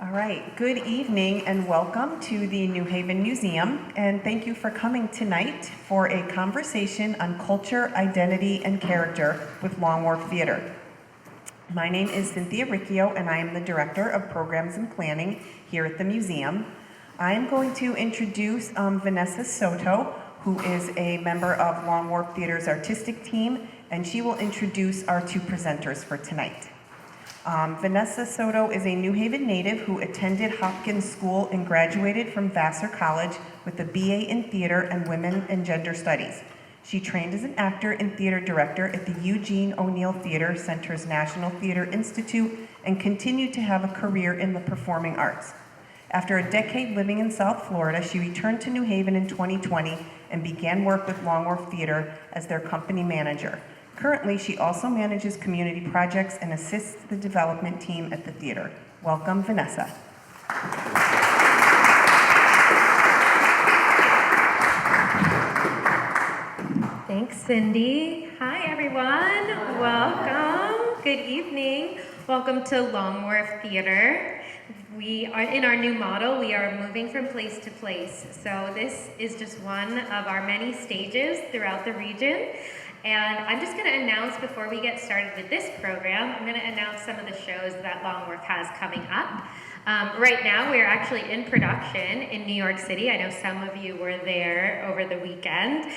All right, good evening and welcome to the New Haven Museum, and thank you for coming tonight for a conversation on culture, identity, and character with Long Wharf Theater. My name is Cynthia Riccio, and I am the Director of Programs and Planning here at the museum. I am going to introduce Vanessa Soto, who is a member of Long Wharf Theater's artistic team, and she will introduce our two presenters for tonight. Vanessa Soto is a New Haven native who attended Hopkins School and graduated from Vassar College with a BA in Theater and Women and Gender Studies. She trained as an actor and theater director at the Eugene O'Neill Theater Center's National Theater Institute and continued to have a career in the performing arts. After a decade living in South Florida, she returned to New Haven in 2020 and began work with Long Wharf Theater as their company manager. Currently, she also manages community projects and assists the development team at the theater. Welcome, Vanessa. Thanks, Cindy. Hi, everyone. Welcome. Good evening. Welcome to Long Wharf Theater. We are in our new model. We are moving from place to place. So this is just one of our many stages throughout the region. And I'm just going to announce before we get started with this program, I'm going to announce some of the shows that Long Wharf has coming up. Right now, we're actually in production in New York City. I know some of you were there over the weekend.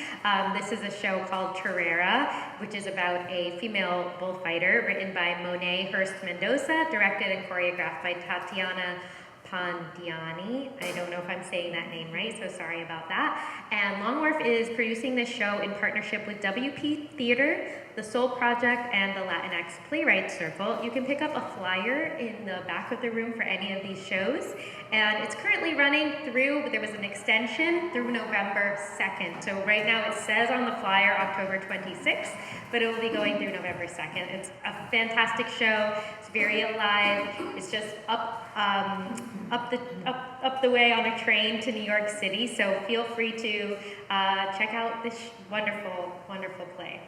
This is a show called Torera, which is about a female bullfighter written by Monet Hurst Mendoza, directed and choreographed by Tatiana Pondiani. I don't know if I'm saying that name right, so sorry about that. And Long Wharf is producing this show in partnership with WP Theater, the Soul Project, and the Latinx Playwrights Circle. You can pick up a flyer in the back of the room for any of these shows. And it's currently running through, there was an extension through November 2nd. So right now it says on the flyer October 26th, but it will be going through November 2nd. It's a fantastic show. It's very alive. It's just up the way on a train to New York City. So feel free to check out this wonderful, wonderful play.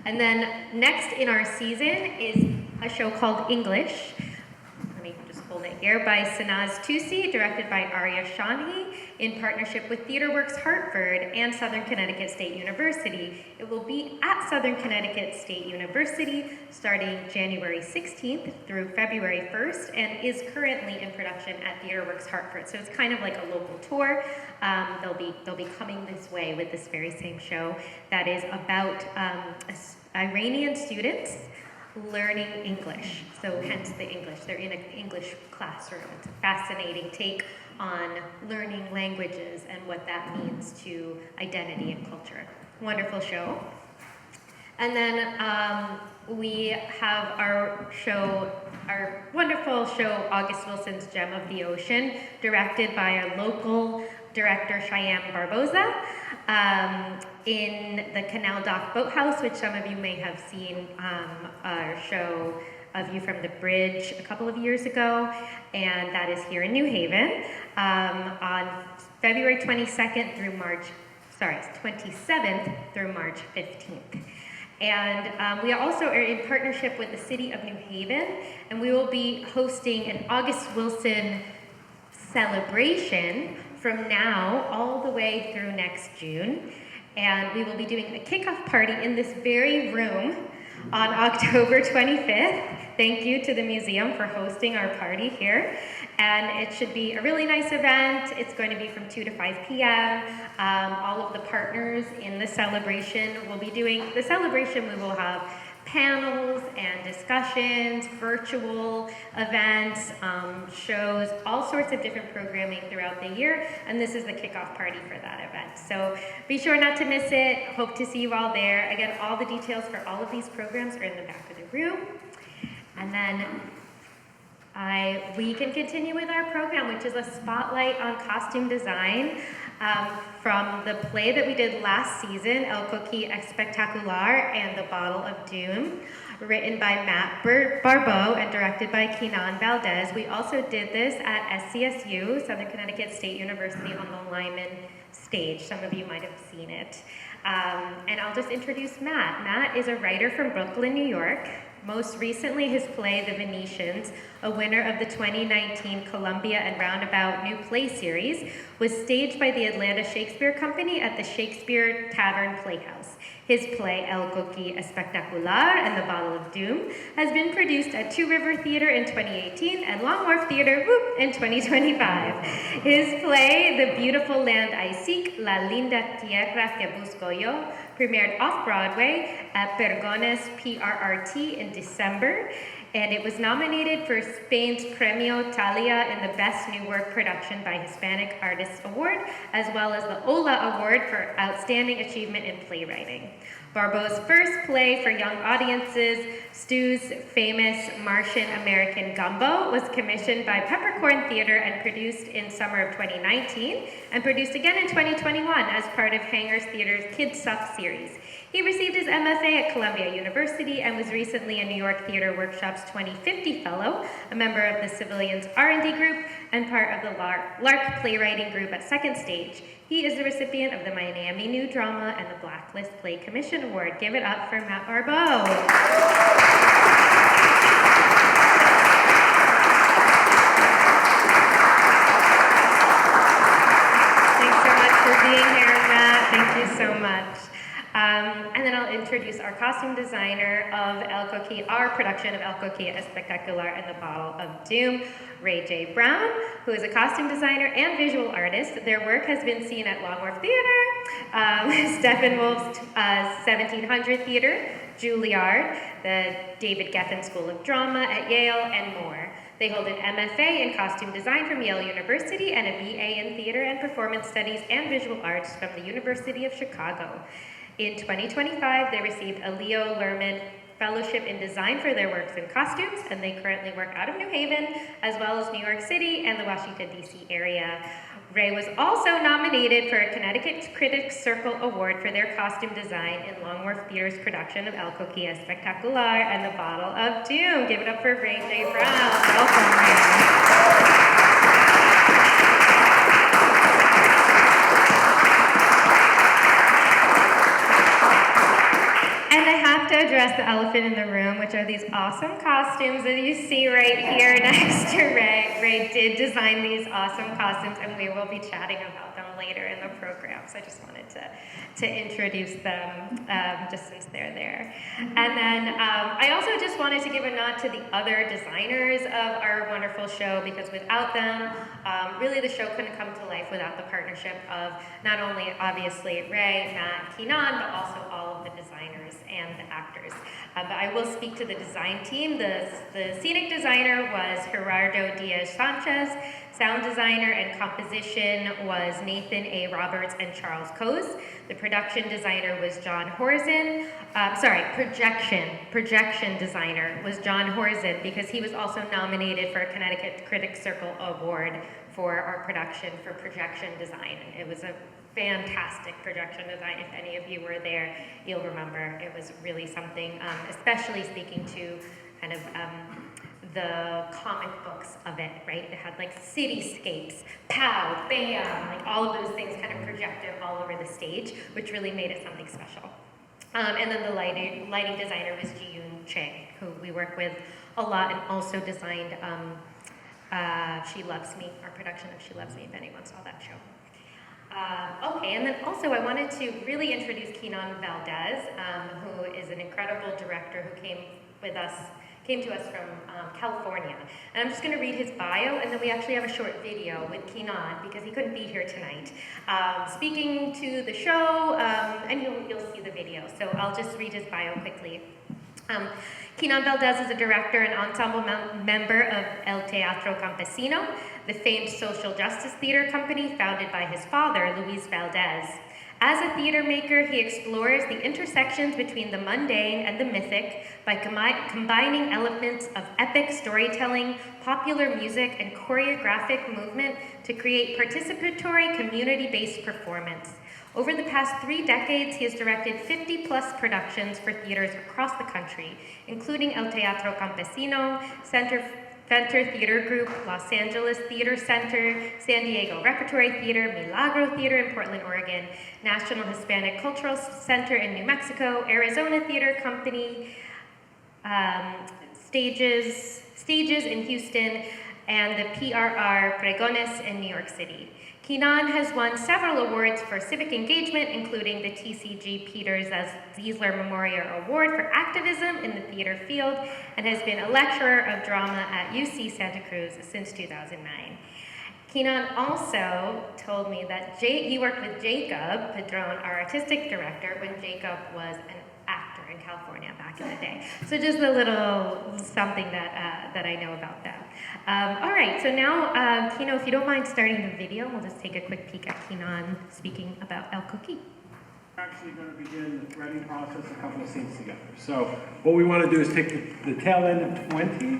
And then next in our season is a show called English. Let me just hold it here, by Sanaz Tusi, directed by Arya Shanhi, in partnership with TheaterWorks Hartford and Southern Connecticut State University. It will be at Southern Connecticut State University starting January 16th through February 1st and is currently in production at TheaterWorks Hartford. So it's kind of like a local tour. They'll be coming this way with this very same show that is about Iranian students learning English. So hence the English. They're in an English classroom. It's a fascinating take on learning languages and what that means to identity and culture. Wonderful show. And then we have our wonderful show, August Wilson's Gem of the Ocean, directed by our local director, Cheyenne Barboza, in the Canal Dock Boathouse, which some of you may have seen our show, A View from the Bridge, a couple of years ago, and that is here in New Haven on February 27th through March 15th. And we also are in partnership with the City of New Haven, and we will be hosting an August Wilson celebration from now all the way through next June. And we will be doing a kickoff party in this very room on October 25th. Thank you to the museum for hosting our party here. And it should be a really nice event. It's going to be from 2 to 5 p.m. All of the partners in the celebration will be doing the celebration. We will have panels and discussions, virtual events, shows, all sorts of different programming throughout the year, and this is the kickoff party for that event. So be sure not to miss it. Hope to see you all there. Again, all the details for all of these programs are in the back of the room. And then we can continue with our program, which is a spotlight on costume design from the play that we did last season, El Coquille Espectacular and the Bottle of Doom, written by Matt Barbeau and directed by Kenan Valdez. We also did this at SCSU, Southern Connecticut State University, on the Lyman stage. Some of you might have seen it. And I'll just introduce Matt. Matt is a writer from Brooklyn, New York. Most recently, his play, The Venetians, a winner of the 2019 Columbia and Roundabout New Play Series, was staged by the Atlanta Shakespeare Company at the Shakespeare Tavern Playhouse. His play, El Coquí Espectacular and the Bottle of Doom, has been produced at Two River Theater in 2018 and Long Wharf Theater in 2025. His play, The Beautiful Land I Seek, La Linda Tierra que Busco Yo, premiered off-Broadway at Pergones PRRT in December, and it was nominated for Spain's Premio Talia in the Best New Work Production by Hispanic Artists Award, as well as the Ola Award for Outstanding Achievement in Playwriting. Barbeau's first play for young audiences, Stu's famous Martian American Gumbo, was commissioned by Peppercorn Theater and produced in summer of 2019, and produced again in 2021 as part of Hangers Theater's Kids Suck series. He received his MFA at Columbia University and was recently a New York Theater Workshop's 2050 Fellow, a member of the Civilians R&D Group, and part of the Lark Playwriting Group at Second Stage. He is the recipient of the Miami New Drama and the Blacklist Play Commission Award. Give it up for Matt Barbeau. Thanks so much for being here, Matt. Thank you so much. And then I'll introduce our costume designer of El Coquí, our production of El Coquí Espectacular and the Bottle of Doom, Ray J. Brown, who is a costume designer and visual artist. Their work has been seen at Long Wharf Theater, Steppenwolf's 1700 Theater, Juilliard, the David Geffen School of Drama at Yale, and more. They hold an MFA in costume design from Yale University and a BA in theater and performance studies and visual arts from the University of Chicago. In 2025, they received a Leo Lerman Fellowship in Design for their works in costumes, and they currently work out of New Haven, as well as New York City and the Washington, D.C. area. Ray was also nominated for a Connecticut Critics Circle Award for their costume design in Long Wharf Theater's production of El Coquí Espectacular and the Bottle of Doom. Give it up for Ray J. Brown. Welcome, Ray. And I have to address the elephant in the room, which are these awesome costumes that you see right here next to Ray. Ray did design these awesome costumes, and we will be chatting about them later in the program. So I just wanted to introduce them, just since they're there. And then I also just wanted to give a nod to the other designers of our wonderful show, because without them, really the show couldn't come to life without the partnership of not only, obviously, Ray, Matt, Keenan, but also all of the designers and the actors. But I will speak to the design team. The scenic designer was Gerardo Diaz-Sanchez. Sound designer and composition was Nathan A. Roberts and Charles Coase. The production designer was John Horzin. Projection designer was John Horzin, because he was also nominated for a Connecticut Critics Circle Award for our production for projection design. It was a fantastic projection design. If any of you were there, you'll remember it was really something, especially speaking to kind of the comic books of it, right? It had like cityscapes, pow, bam, like all of those things kind of projected all over the stage, which really made it something special. And then the lighting designer was Ji-Yoon Chang, who we work with a lot and also designed She Loves Me, our production of She Loves Me, if anyone saw that show. Okay, and then also I wanted to really introduce Keenan Valdez, who is an incredible director who came to us from California. And I'm just going to read his bio, and then we actually have a short video with Keenan, because he couldn't be here tonight, speaking to the show, and you'll see the video. So I'll just read his bio quickly. Keenan Valdez is a director and ensemble member of El Teatro Campesino, the famed social justice theater company founded by his father, Luis Valdez. As a theater maker, he explores the intersections between the mundane and the mythic by combining elements of epic storytelling, popular music, and choreographic movement to create participatory, community-based performance. Over the past 3 decades, he has directed 50-plus productions for theaters across the country, including El Teatro Campesino, Center Theater Group, Los Angeles Theater Center, San Diego Repertory Theater, Milagro Theater in Portland, Oregon, National Hispanic Cultural Center in New Mexico, Arizona Theater Company, stages in Houston and the PRR Pregones in New York City. Keenan has won several awards for civic engagement, including the TCG Peters as Ziesler Memorial Award for activism in the theater field, and has been a lecturer of drama at UC Santa Cruz since 2009. Keenan also told me that he worked with Jacob Padron, our artistic director, when Jacob was an actor in California back in the day. So just a little something that I know about them. All right, so now, Kino, if you don't mind starting the video, we'll just take a quick peek at Keenan speaking about El Coqui. We're actually going to begin the threading process, a couple of scenes together. So what we want to do is take the tail end of 20,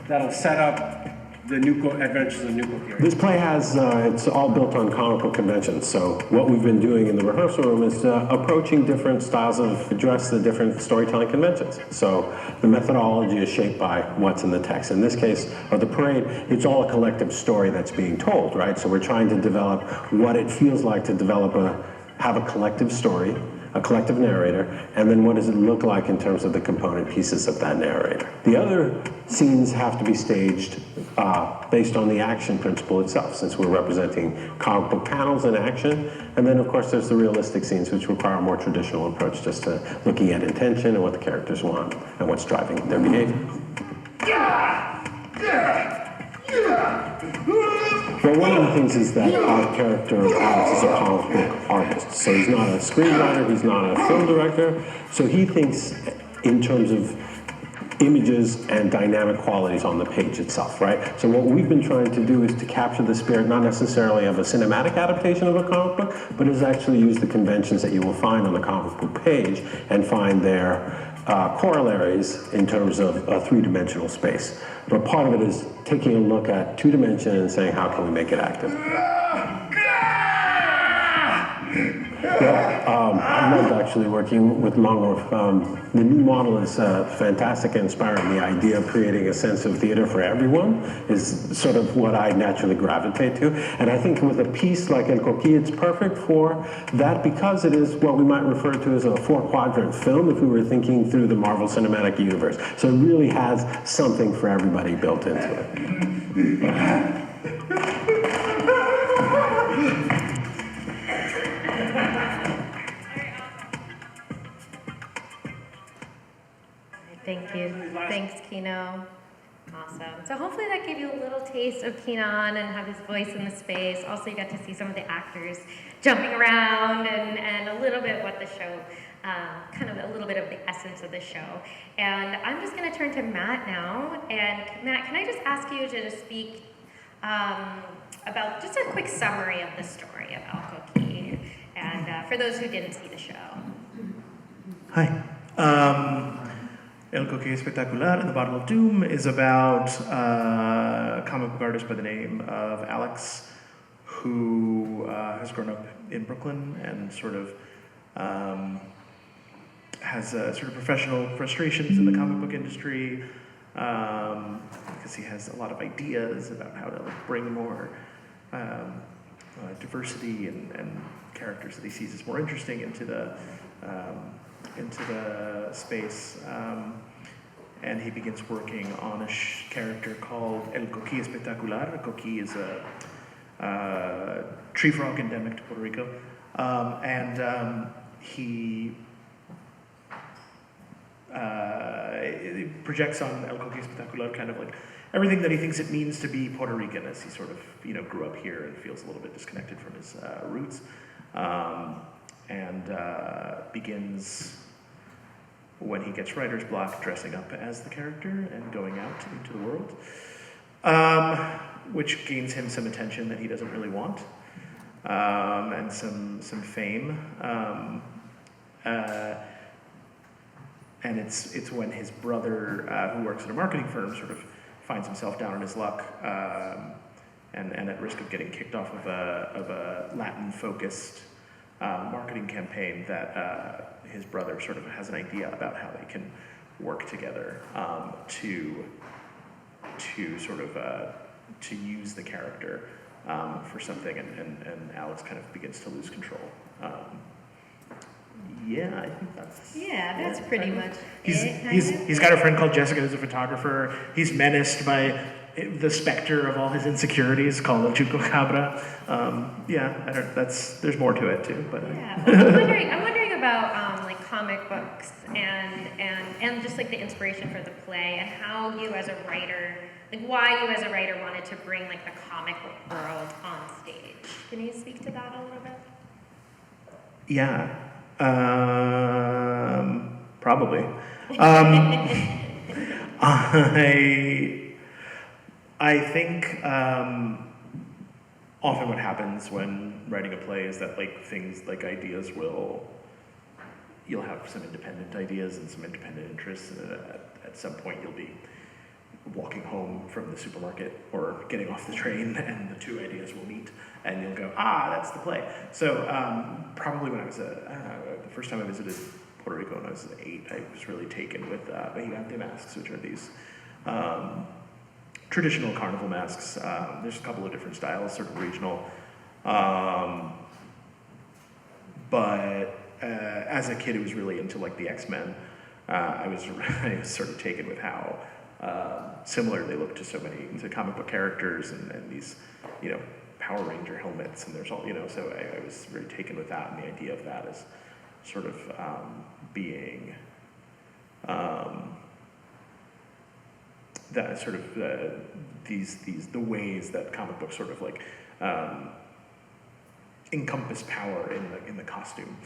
that'll set up the Adventures of Nuko Theory. This play has, it's all built on comic book conventions. So what we've been doing in the rehearsal room is approaching different styles of address the different storytelling conventions. So the methodology is shaped by what's in the text. In this case of the parade, it's all a collective story that's being told, right? So we're trying to develop what it feels like to have a collective story, a collective narrator, and then what does it look like in terms of the component pieces of that narrator. The other scenes have to be staged based on the action principle itself, since we're representing comic book panels in action. And then, of course, there's the realistic scenes, which require a more traditional approach, just to looking at intention and what the characters want and what's driving their behavior. Well, one of the things is that our character, Alex, is a comic book artist. So he's not a screenwriter, he's not a film director. So he thinks in terms of images and dynamic qualities on the page itself, right? So what we've been trying to do is to capture the spirit, not necessarily of a cinematic adaptation of a comic book, but is actually use the conventions that you will find on the comic book page and find their corollaries in terms of a three-dimensional space. But part of it is taking a look at two dimension and saying, how can we make it active? Well, I loved actually working with Long Wharf. The new model is fantastic and inspiring. The idea of creating a sense of theater for everyone is sort of what I naturally gravitate to. And I think with a piece like El Coqui, it's perfect for that because it is what we might refer to as a four-quadrant film if we were thinking through the Marvel Cinematic Universe. So it really has something for everybody built into it. Thank you. Thanks, Kino. Awesome. So hopefully that gave you a little taste of Keenan and have his voice in the space. Also, you got to see some of the actors jumping around and a little bit what the show, kind of a little bit of the essence of the show. And I'm just going to turn to Matt now. And Matt, can I just ask you to just speak about just a quick summary of the story of El Coqui, and for those who didn't see the show. Hi. El Coqui Espectacular and the Bottle of Doom is about a comic book artist by the name of Alex, who has grown up in Brooklyn and sort of has sort of professional frustrations in the comic book industry because he has a lot of ideas about how to bring more diversity and characters that he sees as more interesting into the space, and he begins working on a character called El Coqui Espectacular. El Coqui is a tree frog endemic to Puerto Rico, and he projects on El Coqui Espectacular kind of like everything that he thinks it means to be Puerto Rican, as he sort of grew up here and feels a little bit disconnected from his roots. And begins, when he gets writer's block, dressing up as the character and going out into the world, which gains him some attention that he doesn't really want, and some fame. And it's when his brother, who works at a marketing firm, sort of finds himself down on his luck and at risk of getting kicked off of a Latin-focused marketing campaign, that his brother sort of has an idea about how they can work together to sort of to use the character for something, and Alex kind of begins to lose control. Yeah, I think that's... Yeah, that's pretty much He's, it. he's, kind of. he's got a friend called Jessica who's a photographer. He's menaced by the specter of all his insecurities called El Chupacabra. There's more to it too, but... Yeah, well, I'm wondering about like comic books and just like the inspiration for the play and how you as a writer, like why you as a writer wanted to bring like the comic book world on stage. Can you speak to that a little bit? Yeah, probably. I think often what happens when writing a play is that like things like ideas you'll have some independent ideas and some independent interests, and at some point you'll be walking home from the supermarket or getting off the train, and the two ideas will meet, and you'll go, that's the play. So probably when I was the first time I visited Puerto Rico when I was 8, I was really taken with Gigante masks, which are these traditional carnival masks. There's a couple of different styles, sort of regional. But as a kid who was really into like the X-Men, I was sort of taken with how similar they look to comic book characters and these, Power Ranger helmets, and there's all, so I was very taken with that and the idea of that as sort of being that sort of the ways that comic books sort of like encompass power in the costume,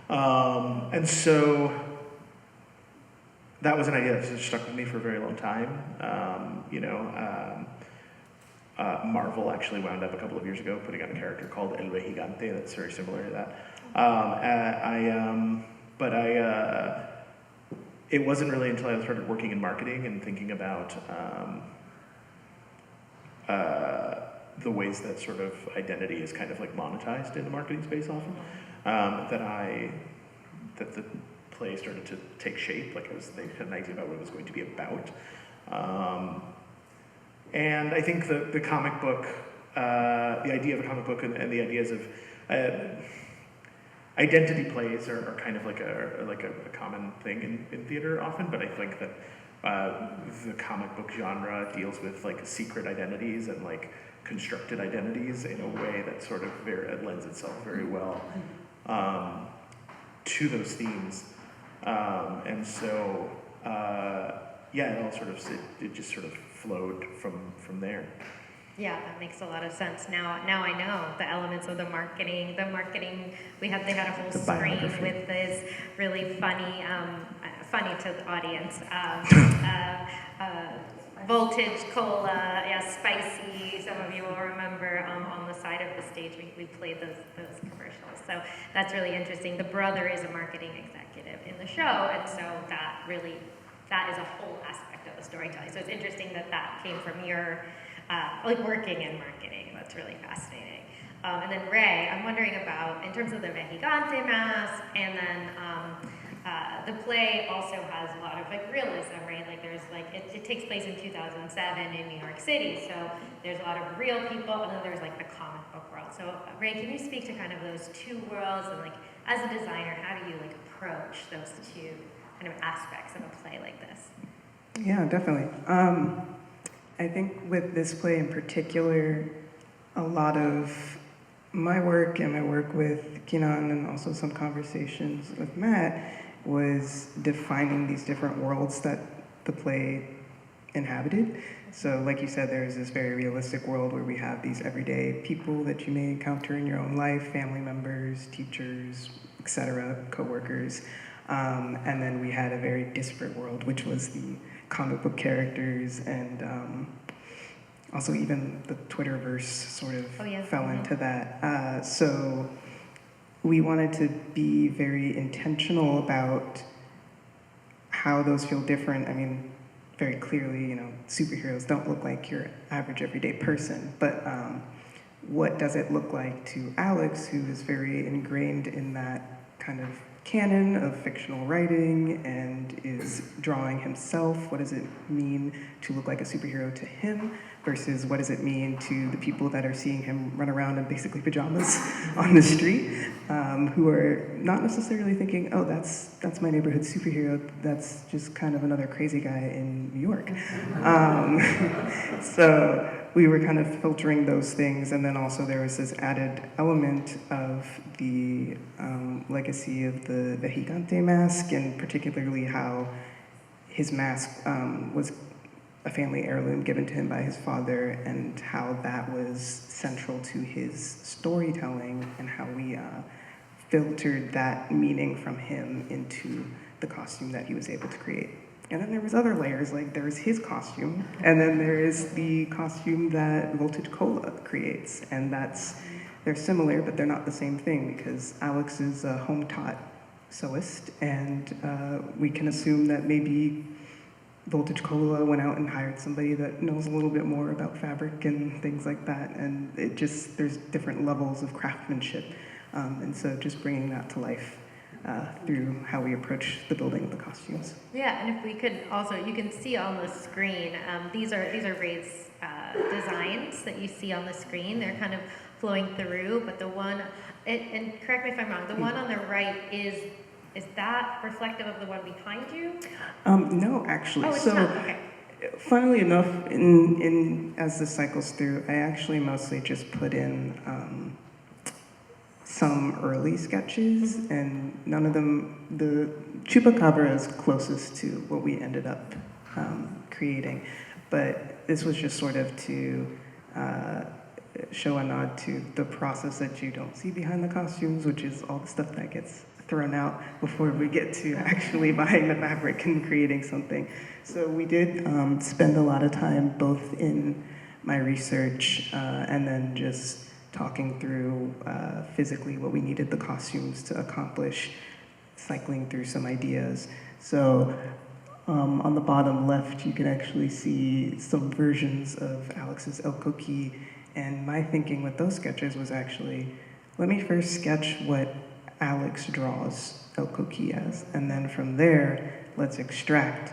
and so that was an idea that just stuck with me for a very long time. Marvel actually wound up a couple of years ago putting out a character called El Gigante that's very similar to that. It wasn't really until I started working in marketing and thinking about the ways that sort of identity is kind of like monetized in the marketing space often, that the play started to take shape. Like they had an idea about what it was going to be about. And I think the comic book, the idea of a comic book and the ideas of identity plays are kind of like a common thing in theater often, but I think that the comic book genre deals with like secret identities and like constructed identities in a way that sort of lends itself very well to those themes, and so it all sort of it just sort of flowed from there. Yeah, that makes a lot of sense. Now I know the elements of the marketing. They had a whole screen with this really funny to the audience. Voltage cola, spicy. Some of you will remember on the side of the stage we played those commercials. So that's really interesting. The brother is a marketing executive in the show, and so that is a whole aspect of the storytelling. So it's interesting that came from your like working in marketing. That's really fascinating. And then Ray, I'm wondering about, in terms of the Gigante mask, and then the play also has a lot of like realism, right? Like there's like, it takes place in 2007 in New York City, so there's a lot of real people, and then there's like the comic book world. So Ray, can you speak to kind of those two worlds, and like as a designer, how do you like approach those two kind of aspects of a play like this? Yeah, definitely. I think with this play in particular, a lot of my work and my work with Kinan and also some conversations with Matt was defining these different worlds that the play inhabited. So like you said, there's this very realistic world where we have these everyday people that you may encounter in your own life, family members, teachers, etc., coworkers. And then we had a very disparate world, which was the comic book characters, and also even the Twitterverse sort of fell into that. So we wanted to be very intentional about how those feel different. I mean, very clearly, superheroes don't look like your average everyday person, but what does it look like to Alex, who is very ingrained in that kind of canon of fictional writing and is drawing himself. What does it mean to look like a superhero to him versus what does it mean to the people that are seeing him run around in basically pajamas on the street, who are not necessarily thinking, oh, that's my neighborhood superhero, that's just kind of another crazy guy in New York. So we were kind of filtering those things, and then also there was this added element of the legacy of the Gigante mask, and particularly how his mask was a family heirloom given to him by his father, and how that was central to his storytelling, and how we filtered that meaning from him into the costume that he was able to create. And then there was other layers, like there's his costume, and then there is the costume that Voltage Cola creates, and they're similar, but they're not the same thing, because Alex is a home-taught sewist, and we can assume that maybe Voltage Cola went out and hired somebody that knows a little bit more about fabric and things like that, and there's different levels of craftsmanship, and so just bringing that to life through how we approach the building of the costumes. Yeah, and if we could also, you can see on the screen, these are Ray's designs that you see on the screen. They're kind of flowing through, but the one, and correct me if I'm wrong, the one on the right is that reflective of the one behind you? No, actually. Oh, it's so, not, okay. Funnily enough, in as this cycles through, I actually mostly just put in some early sketches, and none of them, the Chupacabra is closest to what we ended up creating, but this was just sort of to show a nod to the process that you don't see behind the costumes, which is all the stuff that gets thrown out before we get to actually buying the fabric and creating something. So we did spend a lot of time both in my research and then just talking through physically what we needed the costumes to accomplish, cycling through some ideas. So on the bottom left, you can actually see some versions of Alex's El Coquille, and my thinking with those sketches was actually, let me first sketch what Alex draws El Coquille as, and then from there, let's extract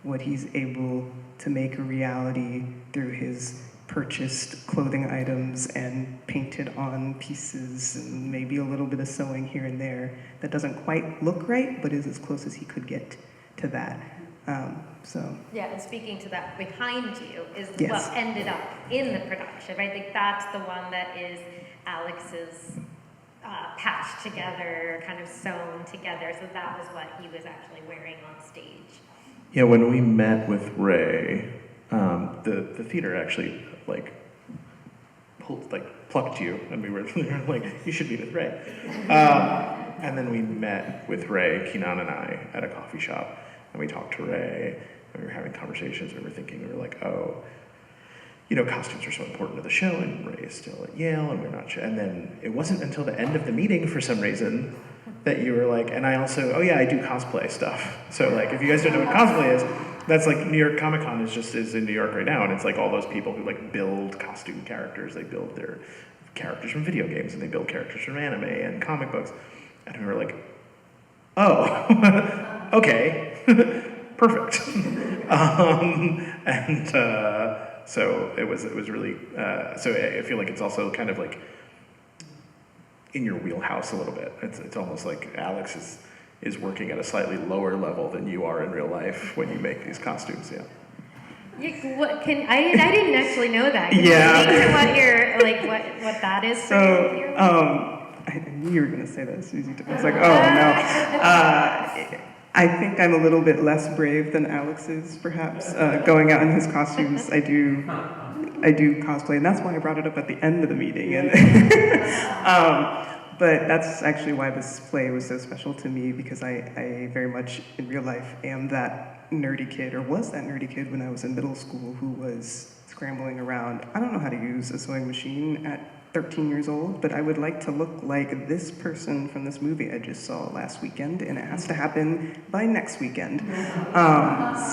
what he's able to make a reality through his purchased clothing items and painted on pieces and maybe a little bit of sewing here and there that doesn't quite look right, but is as close as he could get to that. Yeah, and speaking to that behind you is Yes. what ended up in the production, right? Like that's the one that is Alex's patched together, kind of sewn together. So that was what he was actually wearing on stage. Yeah, when we met with Ray, the theater actually plucked you, and we were like, you should be with Ray. And then we met with Ray, Keenan and I, at a coffee shop, and we talked to Ray, and we were having conversations, and we were like, oh, costumes are so important to the show, and Ray is still at Yale, and we're not sure. And then it wasn't until the end of the meeting, for some reason, that you were like, and I also, oh yeah, I do cosplay stuff. So like, if you guys don't know what cosplay is, that's like New York Comic Con is in New York right now, and it's like all those people who like build costume characters. They build their characters from video games, and they build characters from anime and comic books. And we were like, oh, okay, perfect. So it was really, so I feel like it's also kind of like in your wheelhouse a little bit. It's almost like Alex is working at a slightly lower level than you are in real life when you make these costumes, yeah. I didn't actually know that. Can Yeah. you speak to what that is for you? I knew you were going to say that, Susie. I was like, oh no. I think I'm a little bit less brave than Alex is, perhaps, going out in his costumes. I do cosplay, and that's why I brought it up at the end of the meeting. And but that's actually why this play was so special to me, because I very much, in real life, am that nerdy kid, or was that nerdy kid when I was in middle school, who was scrambling around. I don't know how to use a sewing machine at 13 years old, but I would like to look like this person from this movie I just saw last weekend, and it has to happen by next weekend.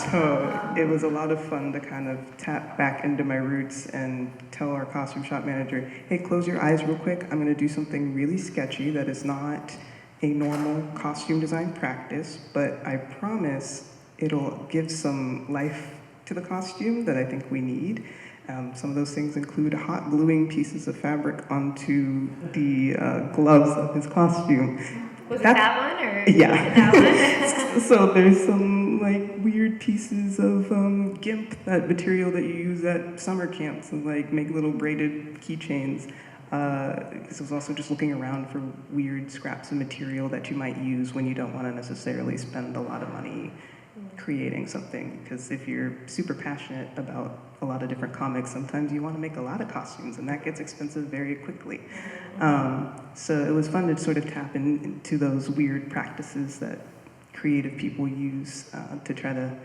So it was a lot of fun to kind of tap back into my roots and tell our costume shop manager, hey, close your eyes real quick. I'm going to do something really sketchy that is not a normal costume design practice, but I promise it'll give some life to the costume that I think we need. Some of those things include hot gluing pieces of fabric onto the gloves of his costume. Was it that one or yeah. that one? So there's some like weird pieces of gimp, that material that you use at summer camps and like make little braided keychains. Because I was also just looking around for weird scraps of material that you might use when you don't want to necessarily spend a lot of money creating something. Because if you're super passionate about a lot of different comics, sometimes you want to make a lot of costumes, and that gets expensive very quickly. So it was fun to sort of tap into those weird practices that creative people use to try to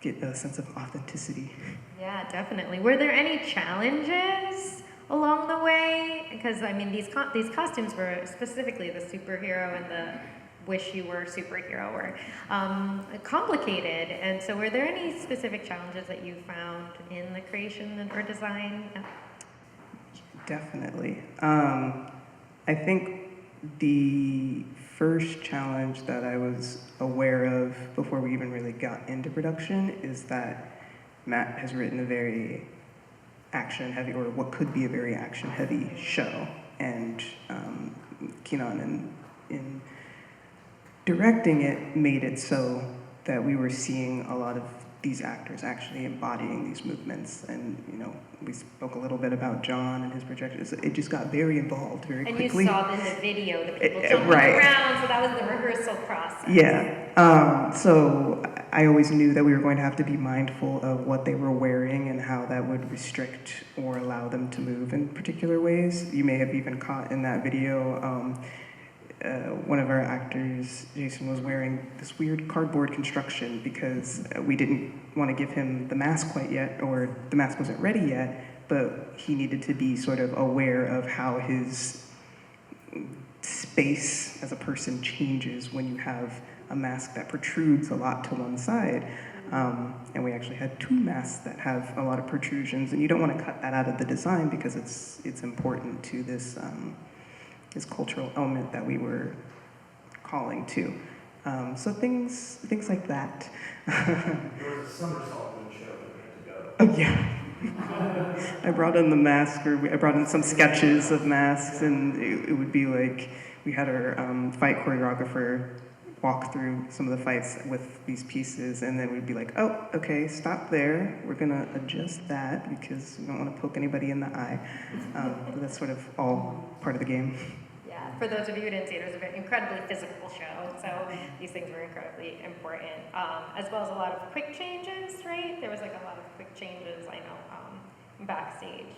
get a sense of authenticity. Yeah, definitely. Were there any challenges along the way? Because I mean, these costumes were specifically the superhero and the wish you were superhero were complicated. And so, were there any specific challenges that you found in the creation or design? Definitely. I think the first challenge that I was aware of before we even really got into production is that Matt has written a very action-heavy, or what could be a very action-heavy show, and Keenan in directing it made it so that we were seeing a lot of these actors actually embodying these movements. And, you know, we spoke a little bit about John and his projections. It just got very involved very And quickly. you saw in the video the people jumping right. around, so that was the rehearsal process. Yeah. So I always knew that we were going to have to be mindful of what they were wearing and how that would restrict or allow them to move in particular ways. You may have even caught in that video, one of our actors, Jason, was wearing this weird cardboard construction because we didn't want to give him the mask quite yet, or the mask wasn't ready yet, but he needed to be sort of aware of how his space as a person changes when you have a mask that protrudes a lot to one side. And we actually had two masks that have a lot of protrusions, and you don't want to cut that out of the design because it's important to this cultural element that we were calling to. So things like that. There was a somersault in the show that we had to go. Oh yeah. I brought in the mask, I brought in some sketches of masks, and it would be like we had our fight choreographer walk through some of the fights with these pieces, and then we'd be like, oh, okay, stop there. We're gonna adjust that because we don't want to poke anybody in the eye. But that's sort of all part of the game. Yeah, for those of you who didn't see it, it was a very incredibly physical show, so these things were incredibly important, as well as a lot of quick changes, right? There was like a lot of quick changes, I know, backstage.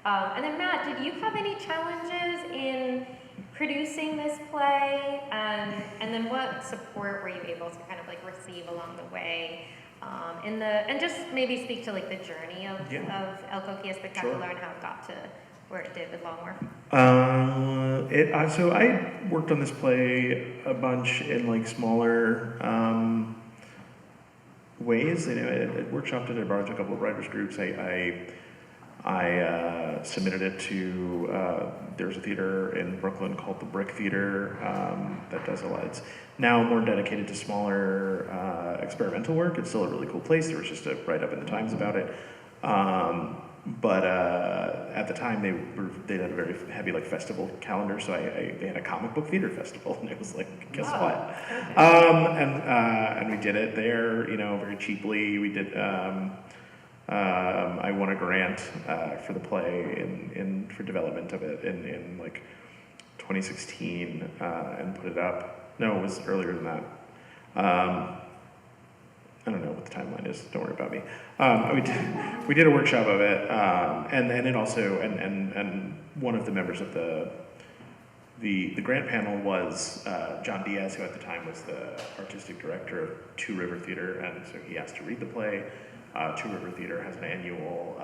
And then Matt, did you have any challenges in producing this play, and then what support were you able to kind of like receive along the way, and just maybe speak to like the journey of El Coquilla Spectacular and how it got to where it did with Long Wharf? So I worked on this play a bunch in like smaller ways. I workshopped it, I brought it to a couple of writers groups. I submitted it to, there's a theater in Brooklyn called the Brick Theater that does a lot. It's now more dedicated to smaller experimental work. It's still a really cool place. There was just a write-up in the Times about it. But at the time they had a very heavy like festival calendar, so they had a comic book theater festival, and it was like, guess what? And we did it there, you know, very cheaply. We did. I won a grant for the play for development of it in like 2016 and put it up. No, it was earlier than that. I don't know what the timeline is. Don't worry about me. We did a workshop of it, and then it also and one of the members of the grant panel was John Diaz, who at the time was the artistic director of Two River Theater, and so he asked to read the play. Two River Theater has an annual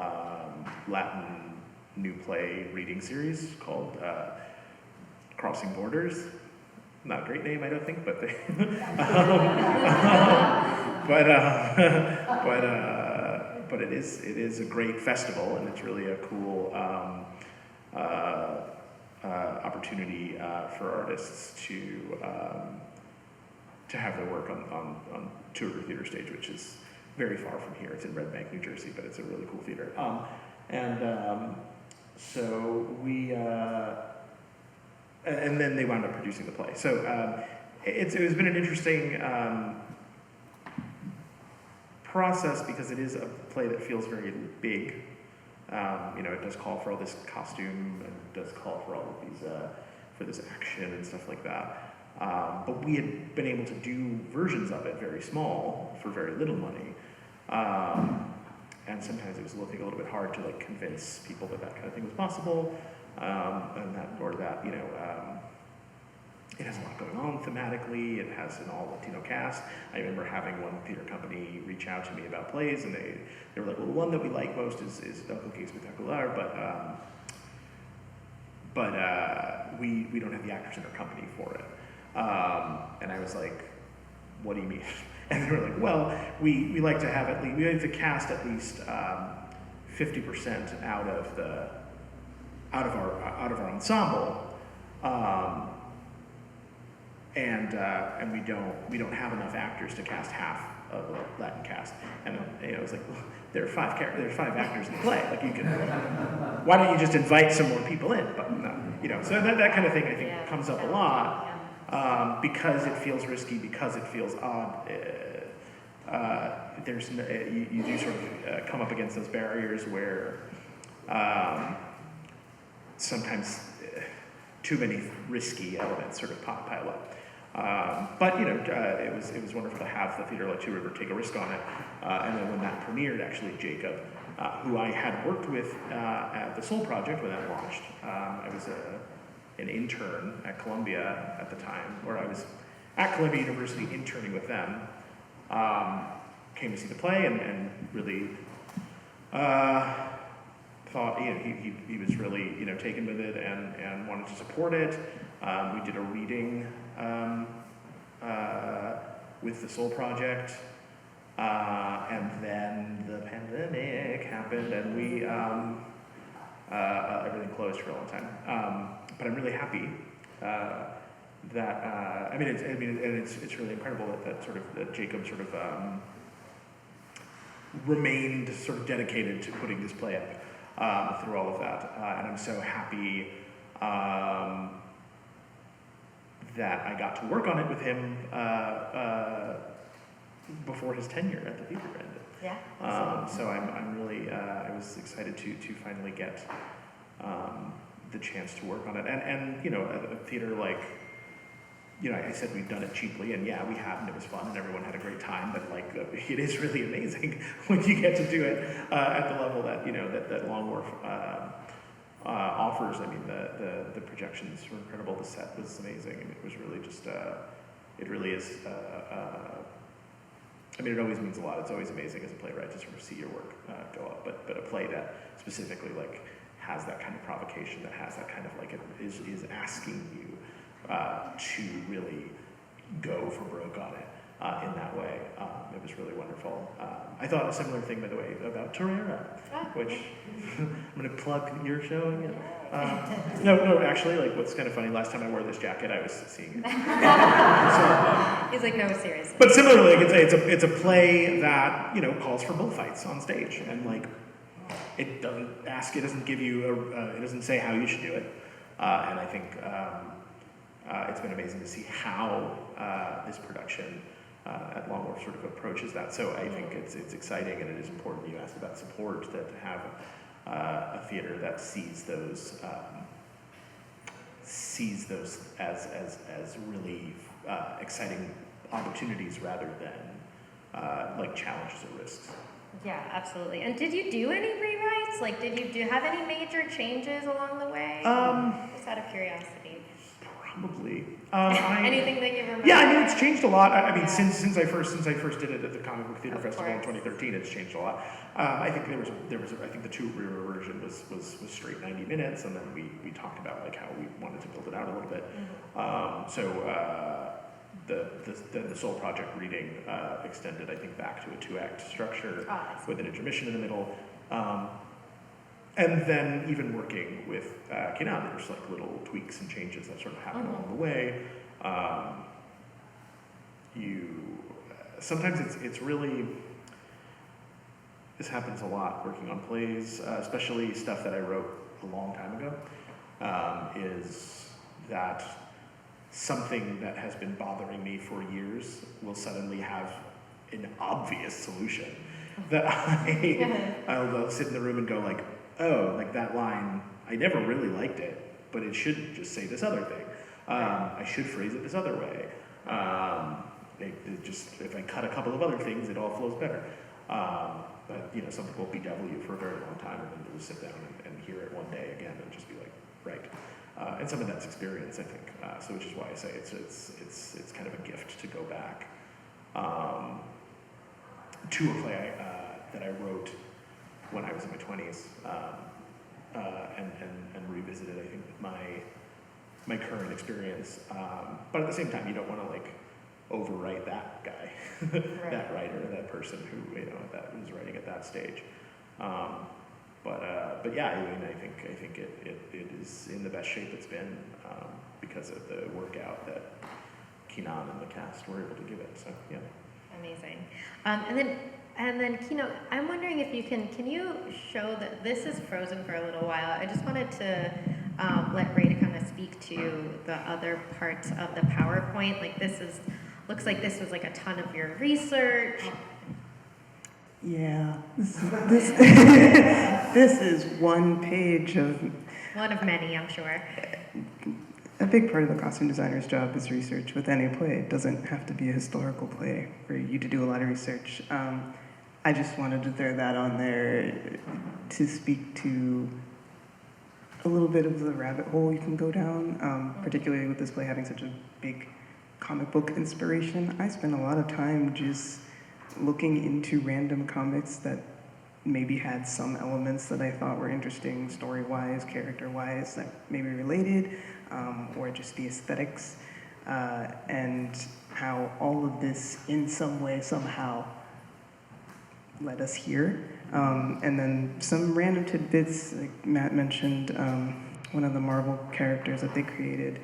Latin new play reading series called Crossing Borders. Not a great name, I don't think, but they, but it is a great festival, and it's really a cool opportunity for artists to have their work on Two River Theater stage, which is very far from here. It's in Red Bank, New Jersey, but it's a really cool theater. So we, and then they wound up producing the play. So it's been an interesting process because it is a play that feels very big. It does call for all this costume and does call for all of these, for this action and stuff like that. But we had been able to do versions of it very small for very little money. And sometimes it was a little bit hard to like convince people that kind of thing was possible. It has a lot going on thematically. It has an all Latino cast. I remember having one theater company reach out to me about plays, and they were like, well, the one that we like most is El Cookie Espectacular, but we don't have the actors in our company for it. And I was like, what do you mean? And they were like, well, we like to have we like to cast at least 50% out of our ensemble. And we don't have enough actors to cast half of a Latin cast. And I was like, well, there are five actors in the play. Like why don't you just invite some more people in? But no, so that kind of thing I think comes up a lot because it feels risky, because it feels odd. You do sort of come up against those barriers where sometimes too many risky elements sort of pile up. But it was wonderful to have the theater like Two River take a risk on it. And then when that premiered, actually Jacob, who I had worked with at the Soul Project when that launched, I was an intern at Columbia at the time, or I was at Columbia University interning with them. Came to see the play and really thought he was really taken with it and wanted to support it. We did a reading with the Soul Project, and then the pandemic happened, and we everything closed for a long time. But I'm really happy that it's really incredible that Jacob sort of remained sort of dedicated to putting this play up through all of that, and I'm so happy that I got to work on it with him before his tenure at the theater ended. Yeah. So I'm really I was excited to finally get the chance to work on it, and a theater like. I said we've done it cheaply, and yeah, we have, and it was fun, and everyone had a great time. But it is really amazing when you get to do it at the level that that Long Wharf offers. I mean, the projections were incredible. The set was amazing, and it was really just it really is. It always means a lot. It's always amazing as a playwright to sort of see your work go up. But a play that specifically has that kind of provocation, that has that kind of it is asking you. To really go for broke on it in that way. It was really wonderful. I thought a similar thing, by the way, about Torreira, which I'm going to plug your show again. No, actually, what's kind of funny, last time I wore this jacket, I was seeing it. He's like, no, seriously. But similarly, it's a play that, calls for bullfights on stage. And, it doesn't give you it doesn't say how you should do it. And I think... it's been amazing to see how this production at Long Wharf sort of approaches that. So I think it's exciting, and it is important. You asked about support, that to have a theater that sees those as really exciting opportunities rather than challenges or risks. Yeah, absolutely. And did you do any rewrites? Did you have any major changes along the way? Just out of curiosity. Probably. Anything that you remember? Yeah, it's changed a lot. Since I first did it at the Comic Book Theater Festival in 2013, it's changed a lot. I think I think the Two River version was straight 90 minutes, and then we talked about how we wanted to build it out a little bit. The Soul Project reading extended, I think, back to a 2-act structure with an intermission in the middle. And then even working with Kinan, there's like little tweaks and changes that sort of happen along the way. Sometimes it's really, this happens a lot working on plays, especially stuff that I wrote a long time ago, is that something that has been bothering me for years will suddenly have an obvious solution that I'll sit in the room and go like, oh, like that line, I never really liked it, but it should just say this other thing. I should phrase it this other way. If I cut a couple of other things, it all flows better. But something will BW for a very long time, and then you'll sit down and hear it one day again and just be like, right. And some of that's experience, I think. So which is why I say it's kind of a gift to go back to a play that I wrote when I was in my 20s, and revisited, I think, my current experience. But at the same time, you don't want to like overwrite that guy, that writer, that person who that was writing at that stage. But yeah, I mean, I think it is in the best shape it's been because of the workout that Kinan and the cast were able to give it. So yeah. Amazing. And then Kino, I'm wondering if can you show that this is frozen for a little while? I just wanted to let Ray to kind of speak to the other parts of the PowerPoint. Like looks like this was like a ton of your research. Yeah, this is one page of... One of many, I'm sure. A big part of the costume designer's job is research with any play. It doesn't have to be a historical play for you to do a lot of research. I just wanted to throw that on there to speak to a little bit of the rabbit hole you can go down, particularly with this play having such a big comic book inspiration. I spent a lot of time just looking into random comics that maybe had some elements that I thought were interesting story-wise, character-wise, that maybe related, or just the aesthetics, and how all of this in some way, somehow, led us here. And then some random tidbits, like Matt mentioned, one of the Marvel characters that they created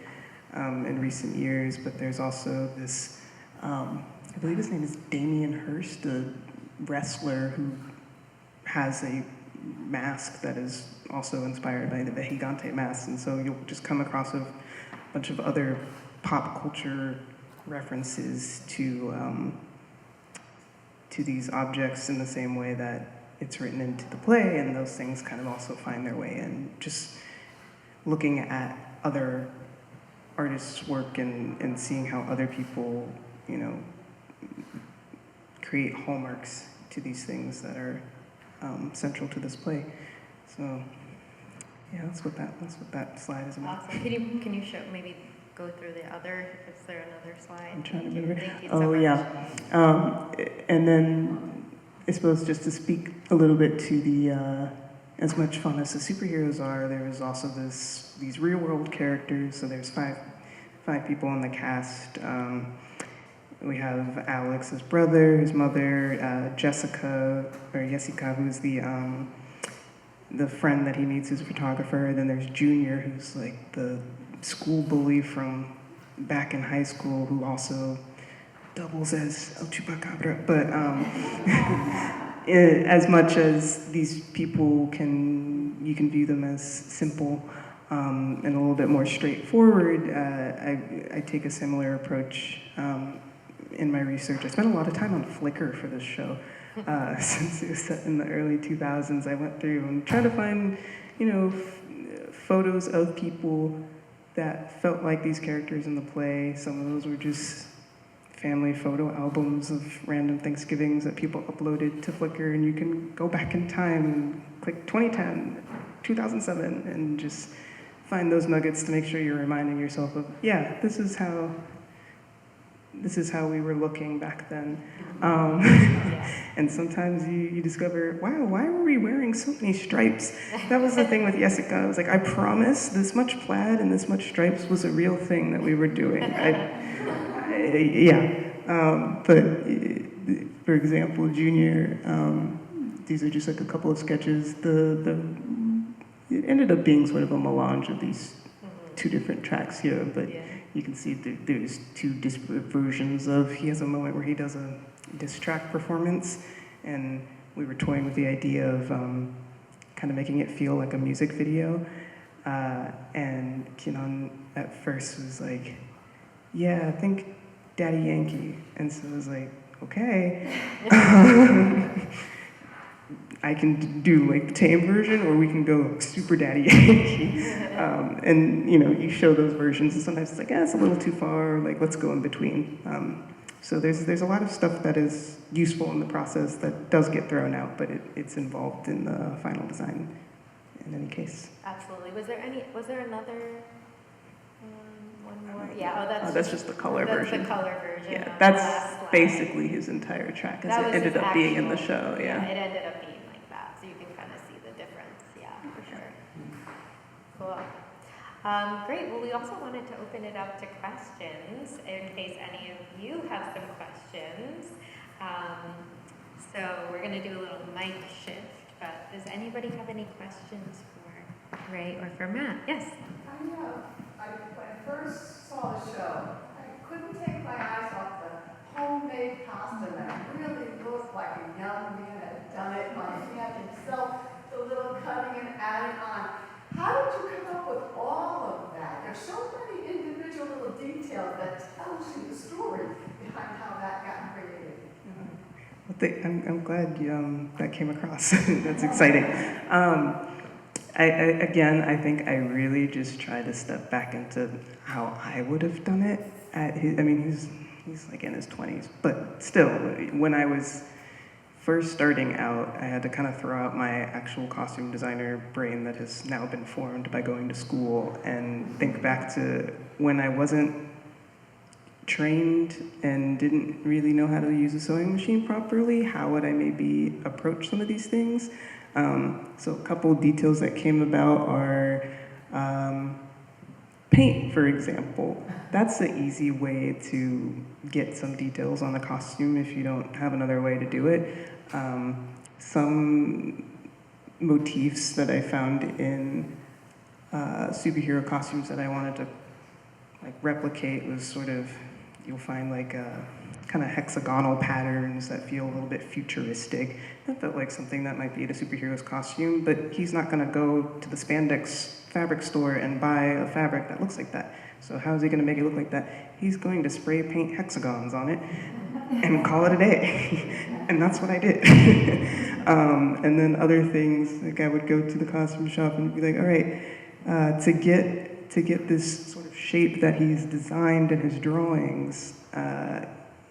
in recent years, but there's also this, I believe his name is Damian Hirst, a wrestler who has a mask that is also inspired by the Vejigante mask, and so you'll just come across a bunch of other pop culture references to these objects in the same way that it's written into the play, and those things kind of also find their way in. Just looking at other artists' work and seeing how other people, create hallmarks to these things that are central to this play. So, yeah, that's what that slide is about. Awesome. Can you show, maybe go through the other? Is there another slide? I'm trying to remember. Thank you so much. Yeah. And then I suppose just to speak a little bit to the as much fun as the superheroes are, there is also these real world characters. So there's five people in the cast. We have Alex, his brother, his mother, Jessica, who's the friend that he meets who's a photographer. Then there's Junior, who's like the school bully from back in high school, who also doubles as El Chupacabra. But as much as these people you can view them as simple and a little bit more straightforward, I take a similar approach in my research. I spent a lot of time on Flickr for this show. Since it was set in the early 2000s, I went through and tried to find, photos of people that felt like these characters in the play. Some of those were just family photo albums of random Thanksgivings that people uploaded to Flickr, and you can go back in time and click 2010, 2007, and just find those nuggets to make sure you're reminding yourself of, yeah, this is how we were looking back then. And sometimes you discover, wow, why were we wearing so many stripes? That was the thing with Jessica. I was like, I promise this much plaid and this much stripes was a real thing that we were doing. But for example, Junior, these are just like a couple of sketches. The ended up being sort of a melange of these two different tracks here, but Yeah. you can see there's two disparate versions of, he has a moment where he does a diss track performance, and we were toying with the idea of kind of making it feel like a music video, and Kenan at first was like, yeah, I think Daddy Yankee, and so I was like, okay. I can do like the tame version, or we can go super Daddy Yankee. And you show those versions, and sometimes it's like, it's a little too far. Or, like, let's go in between. So there's a lot of stuff that is useful in the process that does get thrown out, but it's involved in the final design. In any case. Absolutely. Was there another one more? Yeah. Oh, That's just the color version. That's the color version. Yeah, on the that's last slide. basically his entire track, as That it was ended his up being in the actual- show. Yeah. It ended up being like that, so you can kind of see the difference. Yeah, for sure. Cool. Great. Well, we also wanted to open it up to questions in case any of you have some questions. So we're going to do a little mic shift, but does anybody have any questions for Ray or for Matt? Yes. When I first saw the show, I couldn't take my eyes off the homemade costume. It really looked like a young man had done it by hand himself, the little cutting and adding on. How did you come up with all of that? There's so many individual little details that tells you the story behind how that got created. I'm glad that came across. That's exciting. I think I really just try to step back into how I would have done it. He's like in his 20s, but still, when I was first starting out, I had to kind of throw out my actual costume designer brain that has now been formed by going to school and think back to when I wasn't trained and didn't really know how to use a sewing machine properly. How would I maybe approach some of these things? So a couple of details that came about are paint, for example. That's an easy way to get some details on the costume if you don't have another way to do it. Some motifs that I found in superhero costumes that I wanted to replicate was sort of, you'll find kind of hexagonal patterns that feel a little bit futuristic. That felt like something that might be in a superhero's costume, but he's not going to go to the spandex fabric store and buy a fabric that looks like that. So how is he going to make it look like that? He's going to spray paint hexagons on it and call it a day. And that's what I did. And then other things, like I would go to the costume shop and be like, all right, to get this sort of shape that he's designed in his drawings,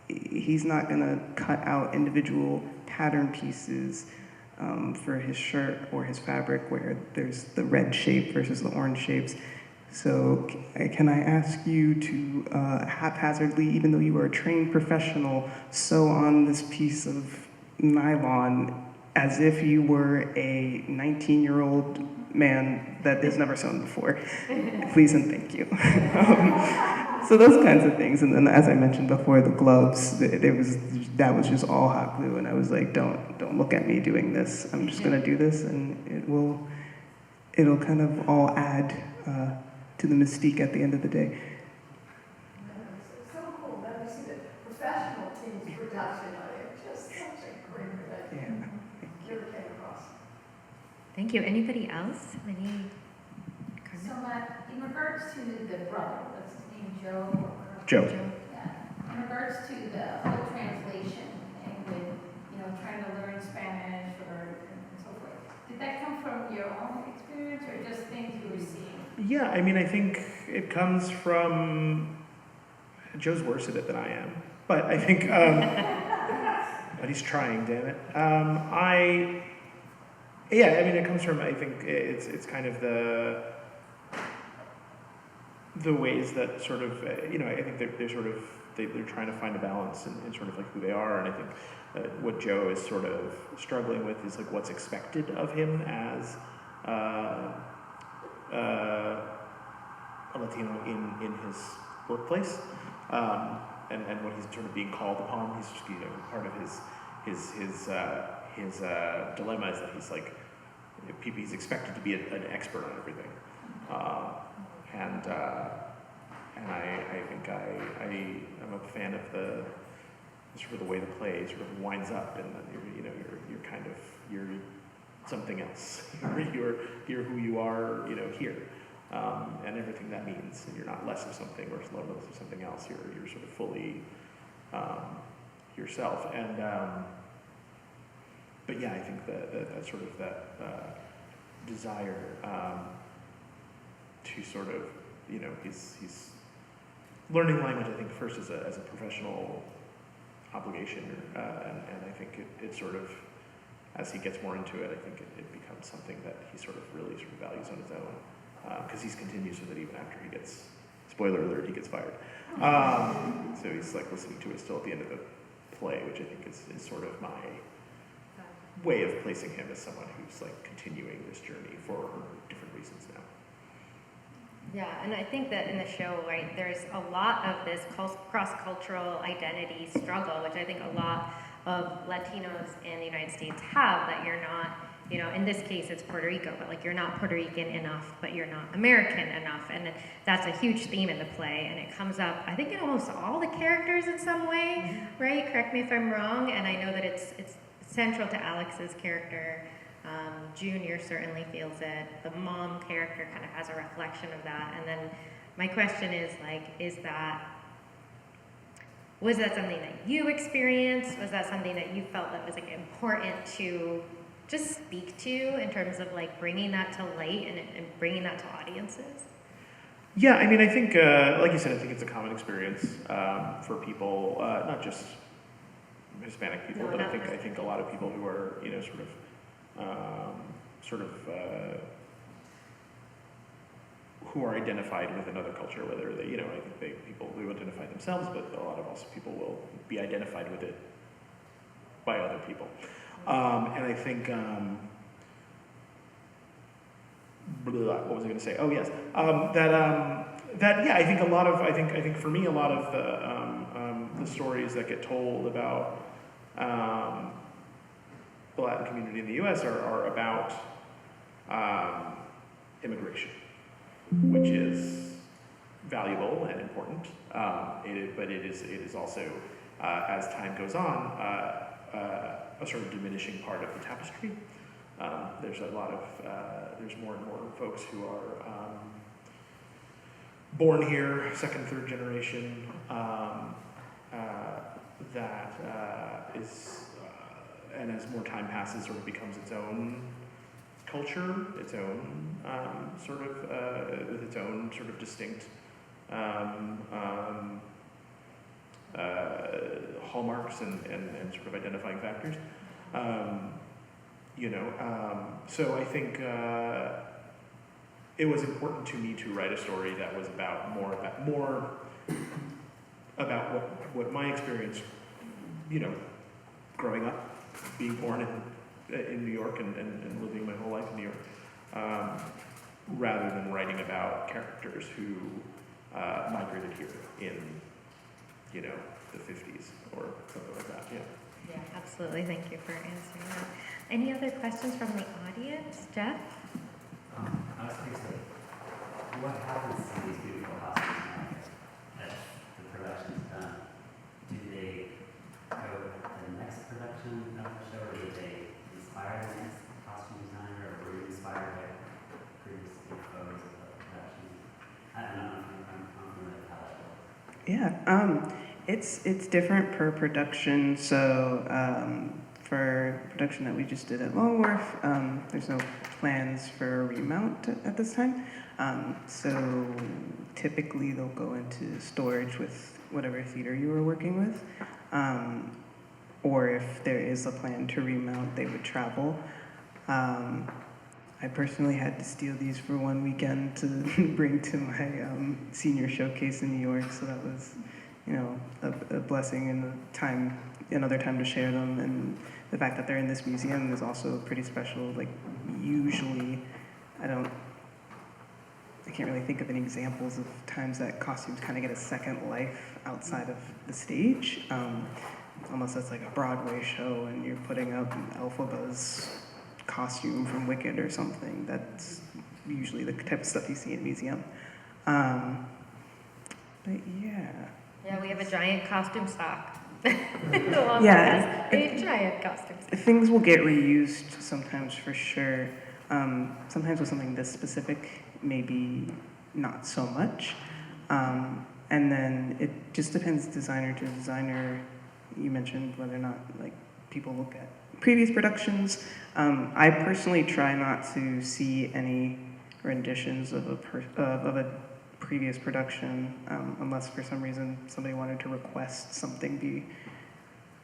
he's not going to cut out individual pattern pieces for his shirt or his fabric where there's the red shape versus the orange shapes. So can I ask you to haphazardly, even though you are a trained professional, sew on this piece of nylon as if you were a 19-year-old man that has never sewn before? Please and thank you. So those kinds of things. And then, as I mentioned before, the gloves, that was just all hot glue. And I was like, don't look at me doing this. I'm just going to do this, and it'll kind of all add to the mystique at the end of the day. It's so cool. Then you see the professional team's production of it. Just such a great production. Yeah. You came across. Thank you. Anybody else? Any comments? So Matt, in regards to the brother, what's his name, Joe? Joe. Yeah. In regards to the whole translation thing with, trying to learn Spanish and so forth, did that come from your own experience or just things you were seeing? Yeah, I think it comes from, Joe's worse at it than I am, but I think, but he's trying, damn it. It comes from, I think it's kind of the ways that sort of, I think they're sort of, they're trying to find a balance in sort of like who they are, and I think what Joe is sort of struggling with is like what's expected of him as a Latino in his workplace, and what he's sort of being called upon. He's just, part of his dilemma is that he's like, he's expected to be an expert on everything. And I think I'm a fan of the sort of the way the play sort of winds up, and then you're something else. you're who you are, here, and everything that means. And you're not less of something or less of something else. You're sort of fully yourself. And but yeah, I think that sort of desire to sort of, he's learning language, I think, first as a professional obligation, and I think it sort of, as he gets more into it, I think it becomes something that he sort of really sort of values on his own, because he continues with it even after he gets, spoiler alert, he gets fired. So he's like listening to it still at the end of the play, which I think is sort of my way of placing him as someone who's like continuing this journey for different reasons now. Yeah, and I think that in the show, right, there's a lot of this cross-cultural identity struggle, which I think a lot of Latinos in the United States have, that you're not, in this case it's Puerto Rico, but like you're not Puerto Rican enough, but you're not American enough, and that's a huge theme in the play, and it comes up, I think, in almost all the characters in some way, right? Correct me if I'm wrong, and I know that it's central to Alex's character. Junior certainly feels it. The mom character kind of has a reflection of that. And then my question is, like, was that something that you experienced? Was that something that you felt that was like important to just speak to in terms of like bringing that to light and bringing that to audiences? Yeah, I mean, I think, like you said, I think it's a common experience for people, not just Hispanic people, No, but not I think a lot of people who are, who are identified with another culture, whether they, I think people who identify themselves, but a lot of also people will be identified with it by other people. And I think, what was I going to say? Oh yes, yeah, I think I think for me, a lot of the stories that get told about the Latin community in the U.S. are about immigration, which is valuable and important. But it is also, as time goes on, a sort of diminishing part of the tapestry. There's there's more and more folks who are born here, second, third generation, that is, and as more time passes, sort of becomes its own culture, its own with its own sort of distinct hallmarks and sort of identifying factors. So I think it was important to me to write a story that was more about what my experience, growing up, being born in New York and living my whole life in New York, rather than writing about characters who migrated here in, the 50s or something like that. Yeah. Yeah, absolutely. Thank you for answering that. Any other questions from the audience? Jeff? I was curious, what happens to these beautiful houses as the production's done? Do they go to the next production of the show, or do they inspire the next costume designer, or were you inspired by previous photos of the production? I don't know if I'm familiar with how that works. Yeah, it's different per production. So for production that we just did at Long Wharf, there's no plans for a remount at this time. So typically they'll go into storage with whatever theater you were working with. Or if there is a plan to remount, they would travel. I personally had to steal these for one weekend to bring to my senior showcase in New York, so that was, a blessing and another time to share them. And the fact that they're in this museum is also pretty special. Like, usually, I can't really think of any examples of times that costumes kind of get a second life outside of the stage. Almost as like a Broadway show, and you're putting up Elphaba's costume from Wicked or something. That's usually the type of stuff you see in a museum. But yeah. Yeah, we have a giant costume stock. Well, Yeah, a giant costume stock. Things will get reused sometimes for sure. Sometimes with something this specific, maybe not so much. And then it just depends designer to designer. You mentioned whether or not like people look at previous productions. I personally try not to see any renditions of a previous production unless for some reason somebody wanted to request something be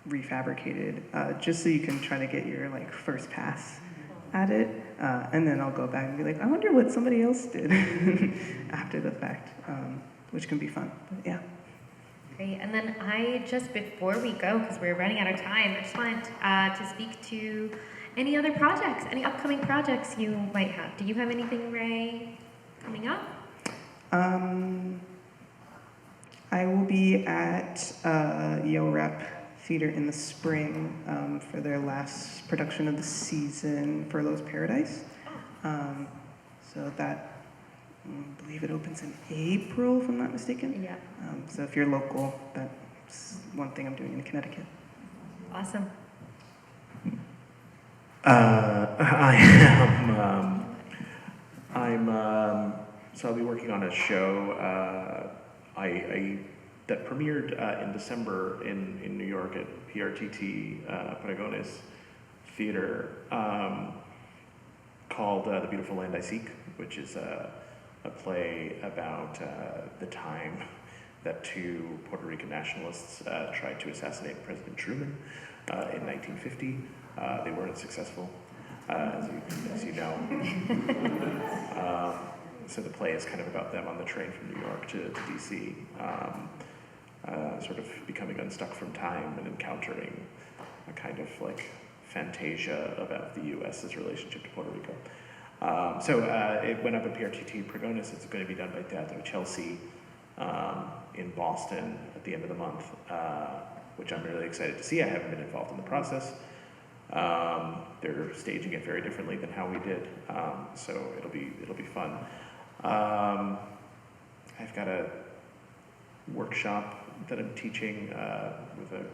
refabricated, just so you can try to get your like first pass at it, and then I'll go back and be like, I wonder what somebody else did after the fact, which can be fun. But yeah. Great. And then just before we go, because we're running out of time, I just wanted to speak to any other projects, any upcoming projects you might have. Do you have anything, Ray, coming up? I will be at Yo Rep Theater in the spring for their last production of the season, Furlough's Paradise. So that, I believe it opens in April, if I'm not mistaken. Yeah. So if you're local, that's one thing I'm doing in Connecticut. Awesome. So I'll be working on a show that premiered in December in New York at PRTT Paragones Theater called The Beautiful Land I Seek, which is a play about the time that two Puerto Rican nationalists tried to assassinate President Truman in 1950. They weren't successful, as you know. So the play is kind of about them on the train from New York to DC, sort of becoming unstuck from time and encountering a kind of like fantasia about the U.S.'s relationship to Puerto Rico. So it went up at PRTT Paragones. It's going to be done by Teatro Chelsea in Boston at the end of the month, which I'm really excited to see. I haven't been involved in the process. They're staging it very differently than how we did, so it'll be fun. I've got a workshop that I'm teaching with a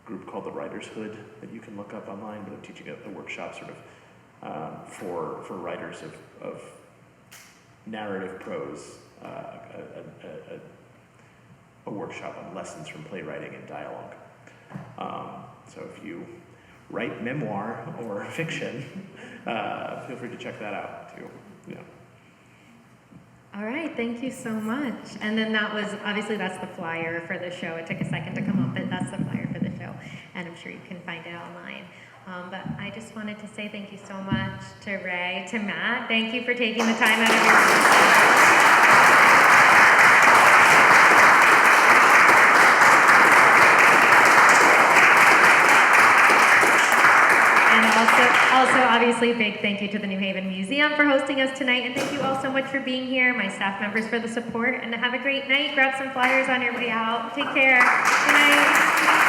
group called the Writers' Hood that you can look up online, but I'm teaching a workshop sort of for writers of narrative prose, a workshop on lessons from playwriting and dialogue. So if you write memoir or fiction, feel free to check that out too. Yeah. All right, thank you so much. And then that's the flyer for the show. It took a second to come up, but that's the flyer for the show. And I'm sure you can find it online. But I just wanted to say thank you so much to Ray, to Matt. Thank you for taking the time out of your time. Also, obviously, big thank you to the New Haven Museum for hosting us tonight, and thank you all so much for being here, my staff members for the support, and have a great night. Grab some flyers on your way out. Take care. Good night.